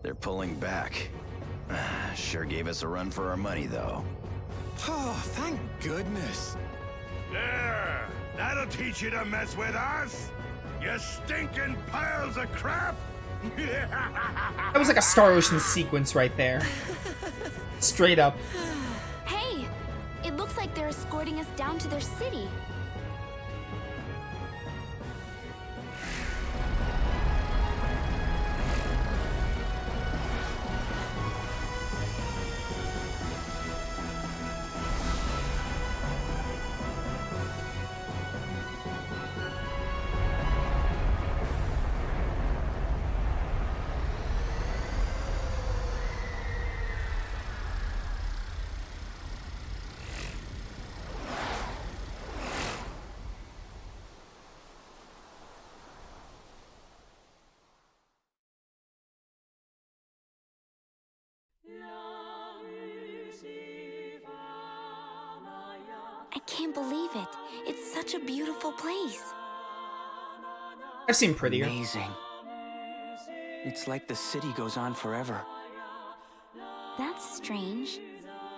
They're pulling back. Sure gave us a run for our money, though. Oh, thank goodness. There! That'll teach you to mess with us! You stinking piles of crap! That was like a Star Ocean sequence right there. Straight up. Hey! It looks like they're escorting us down to their city. I can't believe it. It's such a beautiful place. I've seen prettier. Amazing. It's like the city goes on forever. That's strange.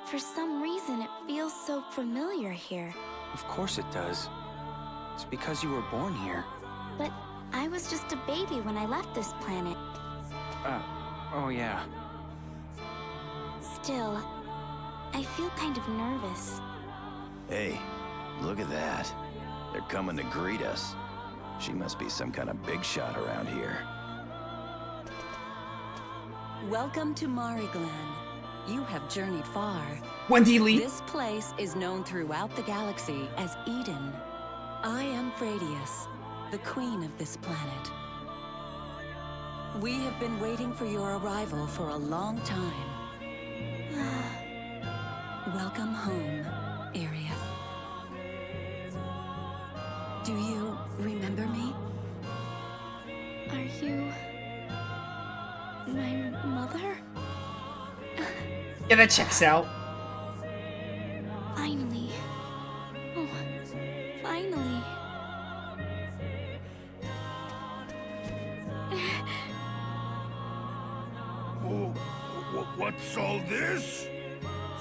For some reason, it feels so familiar here. Of course it does. It's because you were born here. But I was just a baby when I left this planet. Oh yeah. Still, I feel kind of nervous. Hey, look at that. They're coming to greet us. She must be some kind of big shot around here. Welcome to Mariglenn. You have journeyed far. Wendy Lee. This place is known throughout the galaxy as Eden. I am Fradius, the queen of this planet. We have been waiting for your arrival for a long time. Welcome home, Arieth. Do you remember me? Are you... my mother? Yeah, that checks out. Finally. Oh, finally. Oh, what's all this?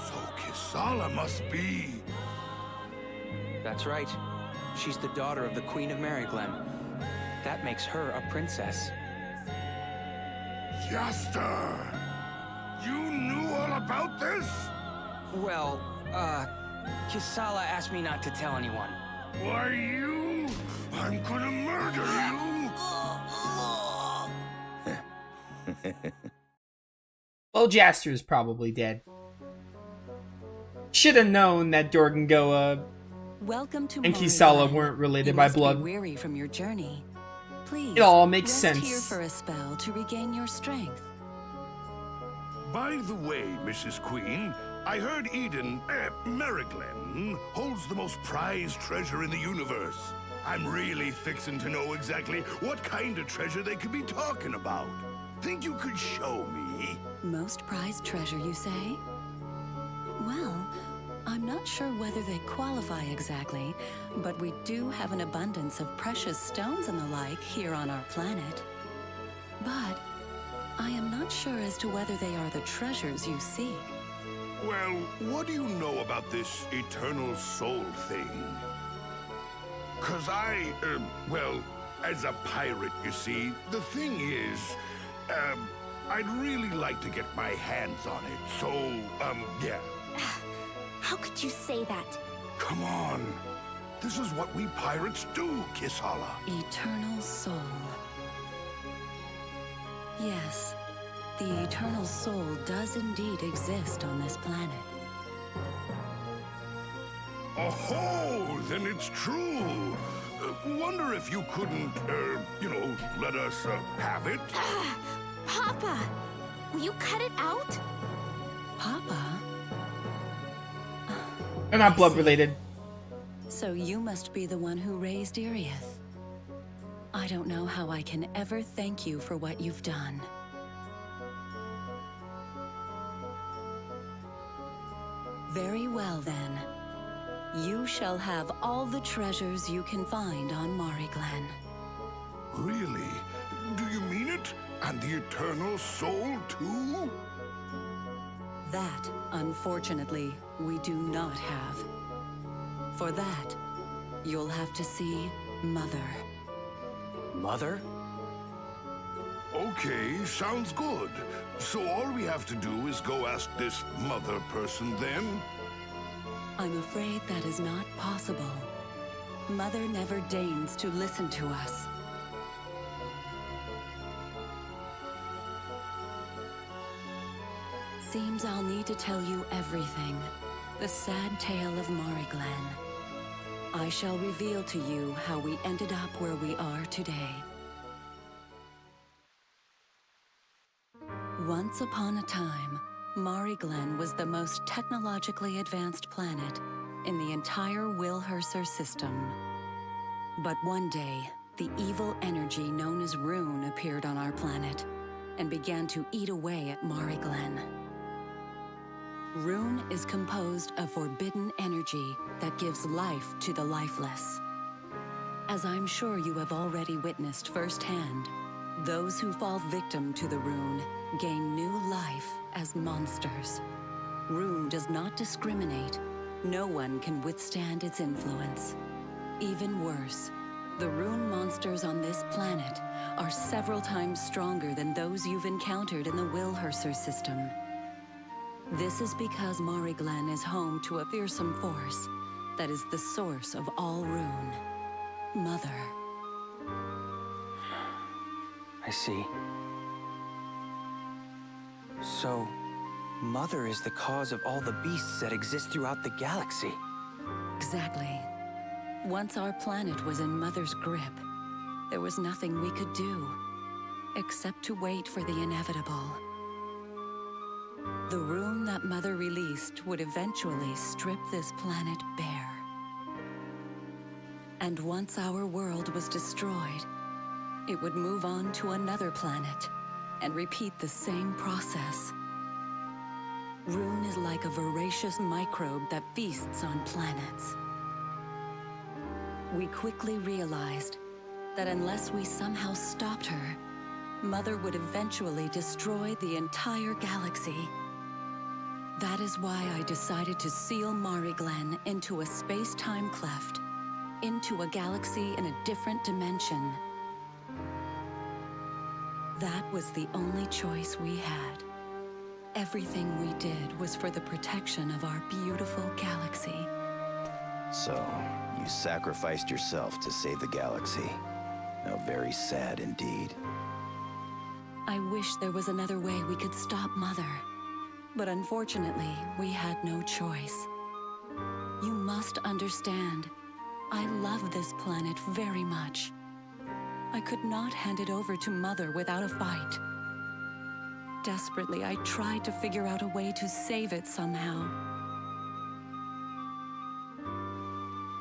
So Kisala must be... That's right. She's the daughter of the Queen of Mariglenn. That makes her a princess. Jaster! You knew all about this? Well, Kisala asked me not to tell anyone. Why, you... I'm gonna murder you! Well, Jaster's probably dead. Should have known that Dorgangoa Welcome to and Kisala Mariglenn. weren't related You by must be blood. weary from your journey. Please, It all makes rest sense. here for a spell to regain your strength. By the way, Mrs. Queen, I heard Eden, Mariglenn, holds the most prized treasure in the universe. I'm really fixin' to know exactly what kind of treasure they could be talking about. Think you could show me? Most prized treasure, you say? Well, I'm not sure whether they qualify exactly, but we do have an abundance of precious stones and the like here on our planet. But I am not sure as to whether they are the treasures you seek. Well, what do you know about this eternal soul thing? 'Cause well, as a pirate, you see, the thing is, I'd really like to get my hands on it, so, yeah. How could you say that? Come on. This is what we pirates do, Kisala. Eternal soul. Yes, the eternal soul does indeed exist on this planet. Oh, then it's true. Wonder if you couldn't, let us, have it? Papa! Will you cut it out? Papa? They're not blood related. So you must be the one who raised Arieth. I don't know how I can ever thank you for what you've done. Very well then. You shall have all the treasures you can find on Mariglenn. Really? Do you mean it? And the Eternal Soul, too? That, unfortunately, we do not have. For that, you'll have to see Mother. Mother? Okay, sounds good. So all we have to do is go ask this mother person then? I'm afraid that is not possible. Mother never deigns to listen to us. Seems I'll need to tell you everything. The sad tale of Mariglenn. I shall reveal to you how we ended up where we are today. Once upon a time, Mariglenn was the most technologically advanced planet in the entire Wilherser system. But one day, the evil energy known as Rune appeared on our planet and began to eat away at Mariglenn. Rune is composed of forbidden energy that gives life to the lifeless. As I'm sure you have already witnessed firsthand, those who fall victim to the Rune gain new life as monsters. Rune does not discriminate. No one can withstand its influence. Even worse, the Rune monsters on this planet are several times stronger than those you've encountered in the Wilherser system. This is because Mariglenn is home to a fearsome force that is the source of all Rune. Mother. I see. So, Mother is the cause of all the beasts that exist throughout the galaxy. Exactly. Once our planet was in Mother's grip, there was nothing we could do, except to wait for the inevitable. The Rune that Mother released would eventually strip this planet bare. And once our world was destroyed, it would move on to another planet and repeat the same process. Rune is like a voracious microbe that feasts on planets. We quickly realized that unless we somehow stopped her, Mother would eventually destroy the entire galaxy. That is why I decided to seal Mariglenn into a space-time cleft, into a galaxy in a different dimension. That was the only choice we had. Everything we did was for the protection of our beautiful galaxy. So, you sacrificed yourself to save the galaxy. How very sad indeed. I wish there was another way we could stop Mother. But unfortunately, we had no choice. You must understand, I love this planet very much. I could not hand it over to Mother without a fight. Desperately, I tried to figure out a way to save it somehow.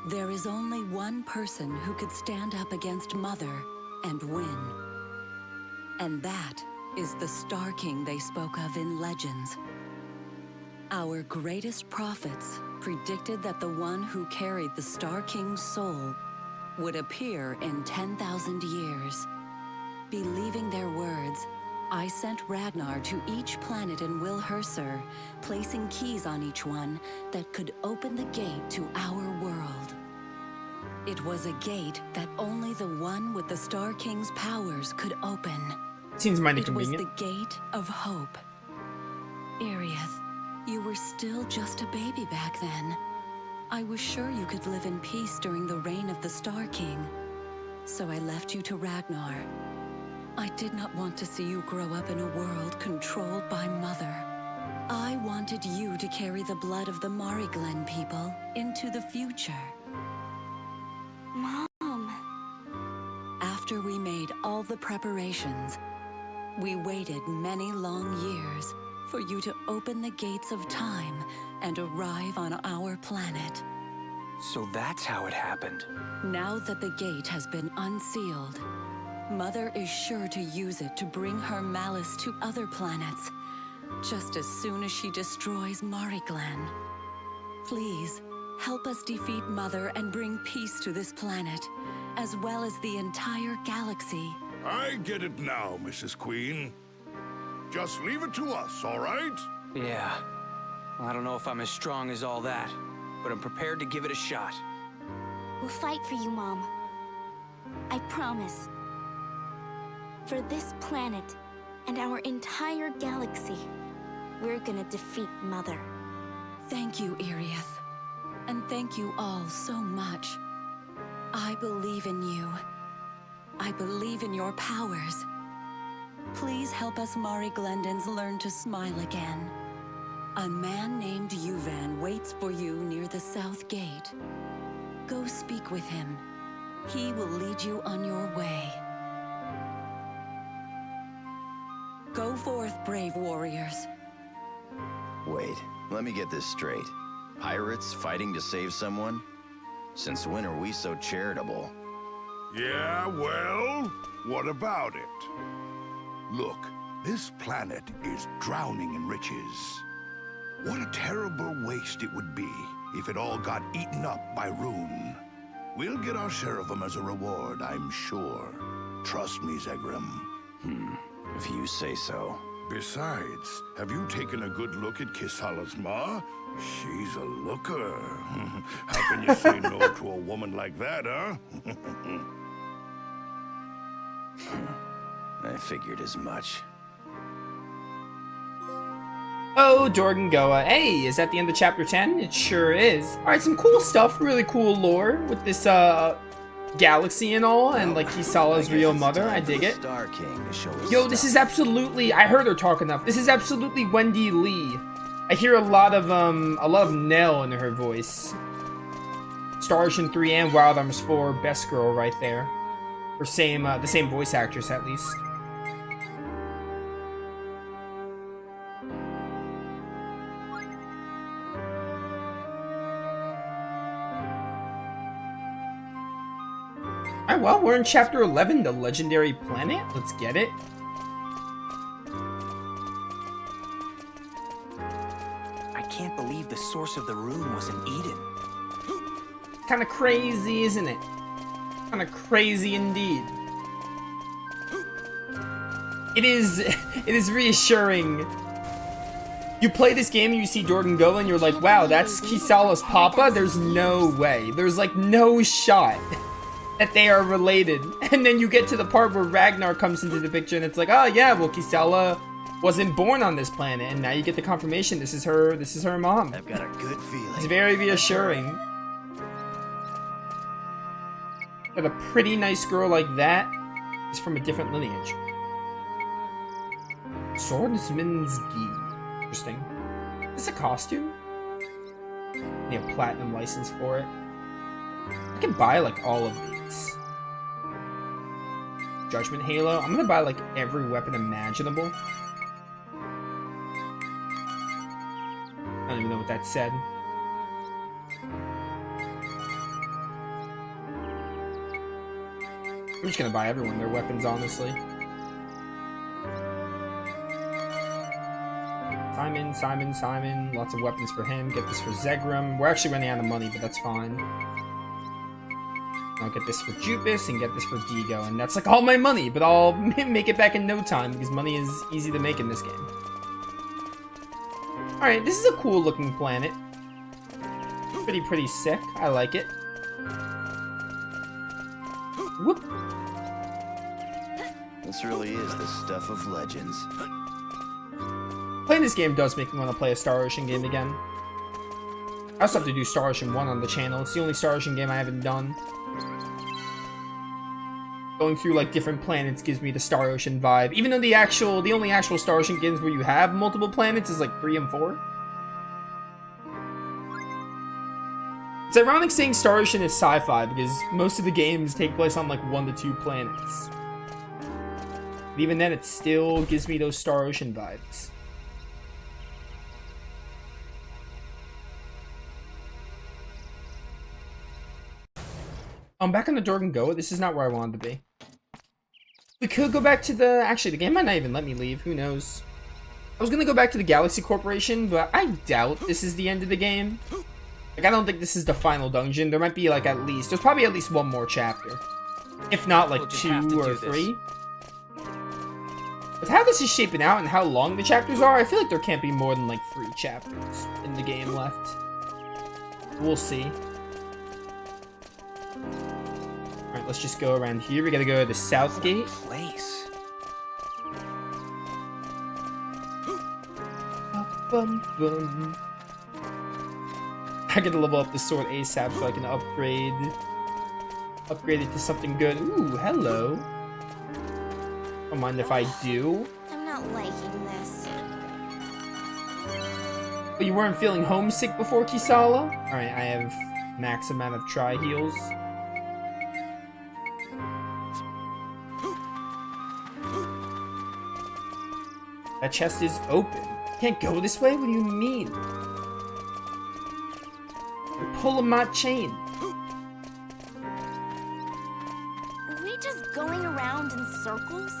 There is only one person who could stand up against Mother and win. And that is the Star King they spoke of in legends. Our greatest prophets predicted that the one who carried the Star King's soul would appear in 10,000 years. Believing their words, I sent Ragnar to each planet in Wilherser, placing keys on each one that could open the gate to our world. It was a gate that only the one with the Star King's powers could open. Seems mighty It was convenient. the gate of hope. Arieth, you were still just a baby back then. I was sure you could live in peace during the reign of the Star King. So I left you to Ragnar. I did not want to see you grow up in a world controlled by Mother. I wanted you to carry the blood of the Mariglenn people into the future. Mom. After we made all the preparations, we waited many long years for you to open the gates of time and arrive on our planet. So that's how it happened. Now that the gate has been unsealed, Mother is sure to use it to bring her malice to other planets, just as soon as she destroys Mariglenn. Please, help us defeat Mother and bring peace to this planet, as well as the entire galaxy. I get it now, Mrs. Queen. Just leave it to us, all right? Yeah. Well, I don't know if I'm as strong as all that, but I'm prepared to give it a shot. We'll fight for you, Mom. I promise. For this planet and our entire galaxy, we're gonna defeat Mother. Thank you, Irieth. And thank you all so much. I believe in you. I believe in your powers. Please help us Mariglendans learn to smile again. A man named Yuvan waits for you near the south gate. Go speak with him. He will lead you on your way. Go forth, brave warriors. Wait, let me get this straight. Pirates fighting to save someone? Since when are we so charitable? Yeah, well, what about it? Look, this planet is drowning in riches. What a terrible waste it would be if it all got eaten up by Rune. We'll get our share of them as a reward, I'm sure. Trust me, Zegrim. If you say so. Besides, have you taken a good look at Kisala's ma? She's a looker. How can you say no to a woman like that, huh? I figured as much. Oh, Dorgangoa. Hey, is that the end of chapter 10? It sure is. Alright, some cool stuff, really cool lore with this galaxy and all, and like Kisala's real mother. I dig it. Star King to show us Yo, this is absolutely, I heard her talk enough. This is absolutely Wendy Lee. I hear a lot of Nell in her voice. Star Ocean 3 and Wild Arms 4, best girl right there. Or same, the same voice actress at least. Alright, well, we're in chapter 11, the legendary planet. Let's get it. I can't believe the source of the rune was in Eden. Kind of crazy, isn't it? Kind of crazy indeed. It is reassuring. You play this game and you see Dorgangoa and you're like, wow, that's Kisala's papa? There's no way. There's like no shot that they are related. And then you get to the part where Ragnar comes into the picture and it's like, oh yeah, well Kisala wasn't born on this planet, and now you get the confirmation this is her mom. I've got a good feeling. It's very reassuring that a pretty nice girl like that is from a different lineage. Swordsman's Gi. Interesting. Is this a costume? Need a platinum license for it. I can buy like all of these. Judgment Halo. I'm gonna buy like every weapon imaginable. I don't even know what that said. I'm just gonna buy everyone their weapons, honestly. Simon. Lots of weapons for him. Get this for Zegrim. We're actually running out of money, but that's fine. I'll get this for Jupus and get this for Digo, and that's like all my money, but I'll make it back in no time because money is easy to make in this game. Alright, this is a cool looking planet. Pretty sick. I like it. Whoop. This really is the stuff of legends. Playing this game does make me want to play a Star Ocean game again. I also have to do Star Ocean 1 on the channel. It's the only Star Ocean game I haven't done. Going through like different planets gives me the Star Ocean vibe. Even though the only actual Star Ocean games where you have multiple planets is like 3 and 4. It's ironic saying Star Ocean is sci-fi because most of the games take place on like 1 to 2 planets. But even then, it still gives me those Star Ocean vibes. I'm back on the Dorgangoa. This is not where I wanted to be. We could go back to the... Actually, the game might not even let me leave. Who knows? I was going to go back to the Galaxy Corporation, but I doubt this is the end of the game. Like, I don't think this is the final dungeon. There might be, like, at least... There's probably at least one more chapter. If not, like, 2 or 3. With how this is shaping out and how long the chapters are, I feel like there can't be more than like 3 chapters in the game left. We'll see. Alright, let's just go around here. We gotta go to the south gate. Place. Bum, bum. I gotta level up the sword ASAP so I can upgrade it to something good. Ooh, hello. Don't mind if I do. I'm not liking this. But you weren't feeling homesick before, Kisala? Alright, I have max amount of tri-heals. That chest is open. Can't go this way? What do you mean? You're pulling my chain. Are we just going around in circles?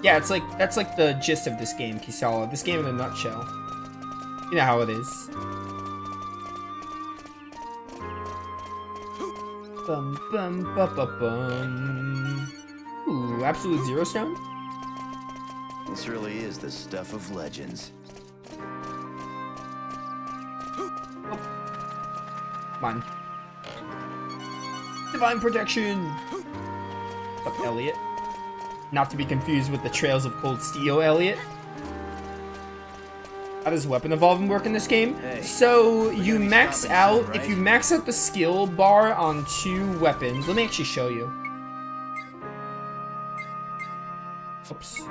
Yeah, that's like the gist of this game, Kisala. This game in a nutshell. You know how it is. Bum bum ba ba bum. Ooh, absolute zero stone? This really is the stuff of legends. Come on. Divine protection! What's up, Elliot? Not to be confused with the Trails of Cold Steel, Elliot. How does weapon evolving work in this game? Hey, so you max out, soon, right? if you max out the skill bar on 2 weapons, let me actually show you. Oops.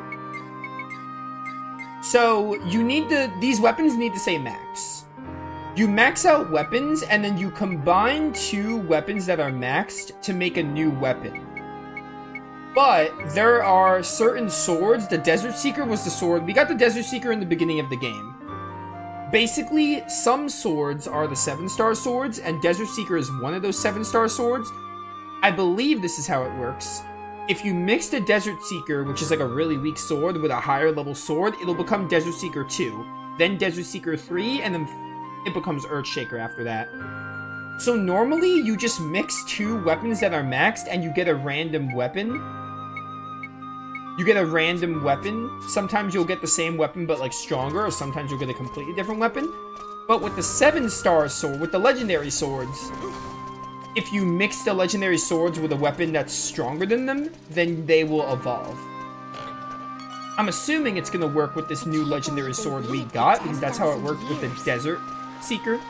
So you need these weapons need to say max. You max out weapons and then you combine 2 weapons that are maxed to make a new weapon. But there are certain swords. The Desert Seeker was the sword. We got the Desert Seeker in the beginning of the game. Basically, some swords are the 7-star swords, and Desert Seeker is one of those 7-star swords. I believe this is how it works. If you mix the Desert Seeker, which is like a really weak sword, with a higher level sword, it'll become Desert Seeker 2, then Desert Seeker 3, and then it becomes Earthshaker after that. So normally, you just mix 2 weapons that are maxed, and you get a random weapon. You get a random weapon. Sometimes you'll get the same weapon, but like stronger, or sometimes you'll get a completely different weapon. But with the 7-star sword, with the legendary swords, if you mix the legendary swords with a weapon that's stronger than them, then they will evolve. I'm assuming it's gonna work with this new legendary sword we got, because that's how it worked with the Desert Seeker.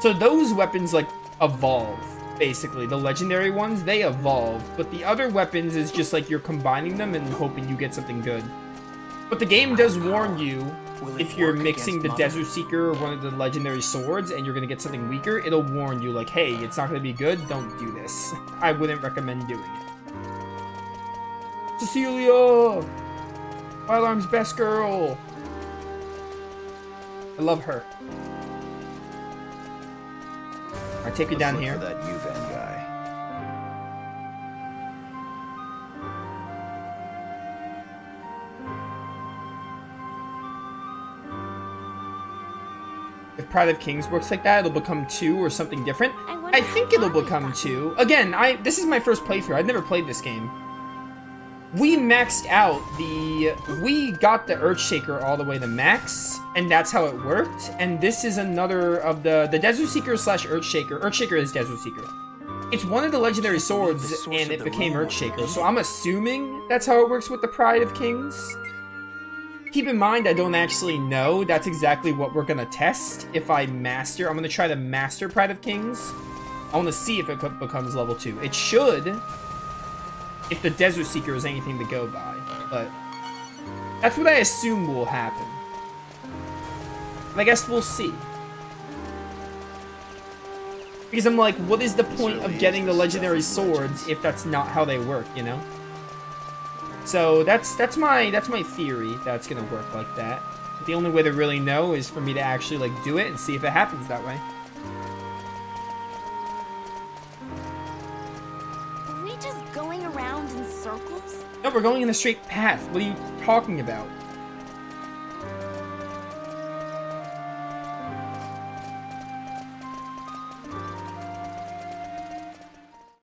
So those weapons, like, evolve, basically. The legendary ones, they evolve. But the other weapons is just like you're combining them and hoping you get something good. But the game does warn you, if you're mixing the Desert Seeker or one of the legendary swords and you're gonna get something weaker, it'll warn you, like, hey, it's not gonna be good, don't do this. I wouldn't recommend doing it. Cecilia! Wild Arm's best girl! I love her. I'll take you down Let's here. look for that Uven guy. If Pride of Kings works like that, it'll become 2 or something different. wonder I think it'll how become that 2. Again, this is my first playthrough. I've never played this game. We maxed out we got the Earthshaker all the way to max, and that's how it worked. And this is another of the Desert Seeker slash Earthshaker. Earthshaker is Desert Seeker. It's one of the legendary swords, and it became Earthshaker. So I'm assuming that's how it works with the Pride of Kings. Keep in mind, I don't actually know. That's exactly what we're gonna test if I master. I'm gonna try to master Pride of Kings. I want to see if it becomes level 2. It should, if the Desert Seeker is anything to go by. But that's what I assume will happen. And I guess we'll see. Because I'm like, what is the point of getting the legendary swords if that's not how they work, you know? So that's my theory that's gonna work like that. The only way to really know is for me to actually like do it and see if it happens that way. Are we just going around in circles? No, we're going in a straight path. What are you talking about?